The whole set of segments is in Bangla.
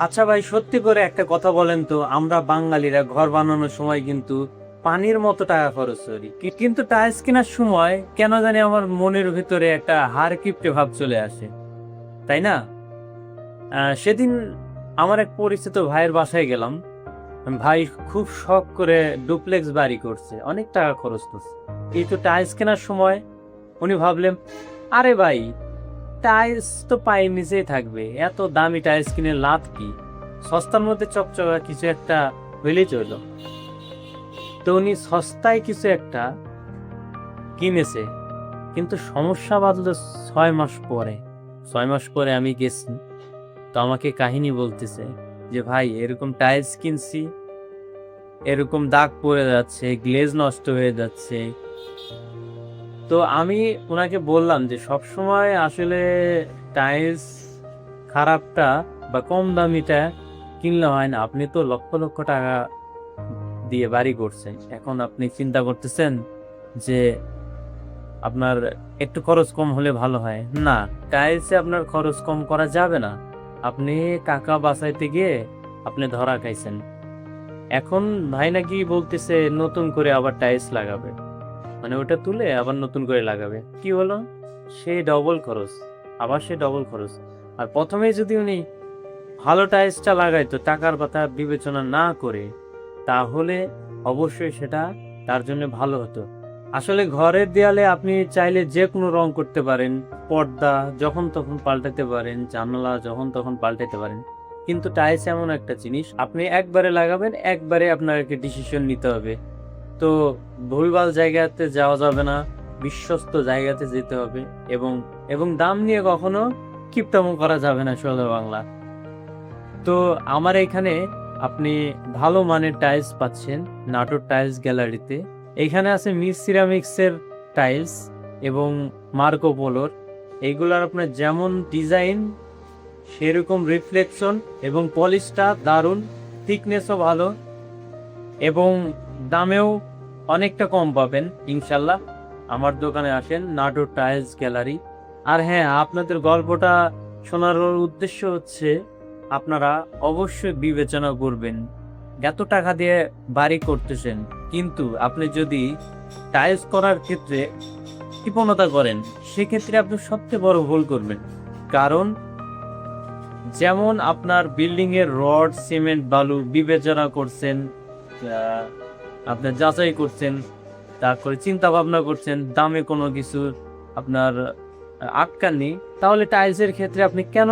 আচ্ছা ভাই, সত্যি করে একটা কথা বলেন তো, আমরা বাঙালিরা ঘর বানানোর সময় কিন্তু পানির মতো টাকা খরচ করি, কিন্তু টাইলস কেনার সময় কেন জানি আমার মনের ভিতরে একটা হাড় কিপটে ভাব চলে আসে, তাই না? সেদিন আমার এক পরিচিত ভাইয়ের বাসায় গেলাম। ভাই খুব শখ করে ডুপ্লেক্স বাড়ি করছে, অনেক টাকা খরচ করছে, কিন্তু টাইলস কেনার সময় উনি ভাবলেন, আরে ভাই, টাইলস তো পায়ের নিচেই থাকবে, এত দামি টাইলস কিনে লাভ কি, সস্তার মধ্যে চকচকা কিছু একটা হইলেই চলো। তো উনি সস্তায় কিছু একটা কিনেছে, কিন্তু সমস্যা বাঁধলো 6 মাস পরে। 6 মাস পরে আমি গেছি, তো আমাকে কাহিনী বলতেছে যে ভাই, এরকম টাইলস কিনছি, এরকম দাগ পড়ে যাচ্ছে, গ্লেজ নষ্ট হয়ে যাচ্ছে। তো আমি ওনাকে বললাম যে সব সময় আসলে টাইলস খারাপটা বা কম দামিটা কিনলে হয় না, আপনি তো লক্ষ লক্ষ টাকা দিয়ে বাড়ি করছেন, এখন আপনি চিন্তা করতেছেন যে আপনার একটু খরচ কম হলে ভালো হয় না। টাইলসে আপনার খরচ কম করা যাবে না, আপনি টাকা বাঁচাইতে গিয়ে আপনি ধরা খাইছেন। এখন ভাই নাকি বলতেছে নতুন করে আবার টাইলস লাগাবে, মানে ওটা তুলে আবার নতুন করে লাগাবে। কি হলো, সে ডবল খরচ, আবার সে ডবল খরচ। আর প্রথমে যদি উনি ভালো টাইলসটা লাগাইতো টাকার কথা বিবেচনা না করে, তাহলে অবশ্যই সেটা তার জন্য ভালো হতো। আসলে ঘরের দেয়ালে আপনি চাইলে যে কোনো রং করতে পারেন, পর্দা যখন তখন পাল্টাতে পারেন, জানালা যখন তখন পাল্টাতে পারেন, কিন্তু টাইলস এমন একটা জিনিস, আপনি একবারে লাগাবেন, একবারে আপনাকে ডিসিশন নিতে হবে। তো ভুলভাল জায়গাতে যাওয়া যাবে না, বিশ্বস্ত জায়গাতে যেতে হবে, এবং এবং দাম নিয়ে কখনো কিপটামো করা যাবে না, সোজা বাংলা। তো আমার এখানে আপনি ভালো মানের টাইলস পাচ্ছেন নাটোর টাইলস গ্যালারিতে। এখানে আছে মিস সিরামিক্সের টাইলস এবং মার্কো পোলোর। এইগুলার আপনার যেমন ডিজাইন সেরকম রিফ্লেকশন, এবং পলিশটা দারুণ, থিকনেসও ভালো, এবং দামেও অনেকটা কম পাবেন ইনশাল্লাহ। আমার দোকানে আসেন, নাটোর টাইলস গ্যালারি। আর হ্যাঁ, আপনাদের গল্পটা শোনার উদ্দেশ্য হচ্ছে আপনারা অবশ্যই বিবেচনা করবেন, এত টাকা দিয়ে বাড়ি করতেছেন, কিন্তু আপনি যদি টাইলস করার ক্ষেত্রে কৃপণতা করেন, সেক্ষেত্রে আপনি সবচেয়ে বড় ভুল করবেন। কারণ যেমন আপনার বিল্ডিং এর রড, সিমেন্ট, বালু বিবেচনা করছেন, আপনার যাচাই করছেন, তারপরে চিন্তা ভাবনা করছেন, দামে কোনো কিছু আপনার আটকাননি, তাহলে টাইলসের ক্ষেত্রে আপনি কেন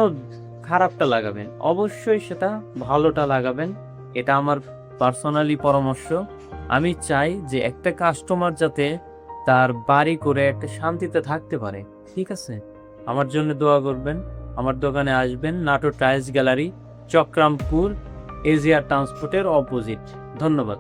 খারাপটা লাগাবেন? অবশ্যই সেটা ভালোটা লাগাবেন। এটা আমার পার্সোনালি পরামর্শ। আমি চাই যে একটা কাস্টমার যাতে তার বাড়ি করে একটা শান্তিতে থাকতে পারে। ঠিক আছে, আমার জন্য দোয়া করবেন। আমার দোকানে আসবেন, নাটোর টাইলস গ্যালারি, চক্রামপুর, এজিয়া ট্রান্সপোর্টের অপোজিট। ধন্যবাদ।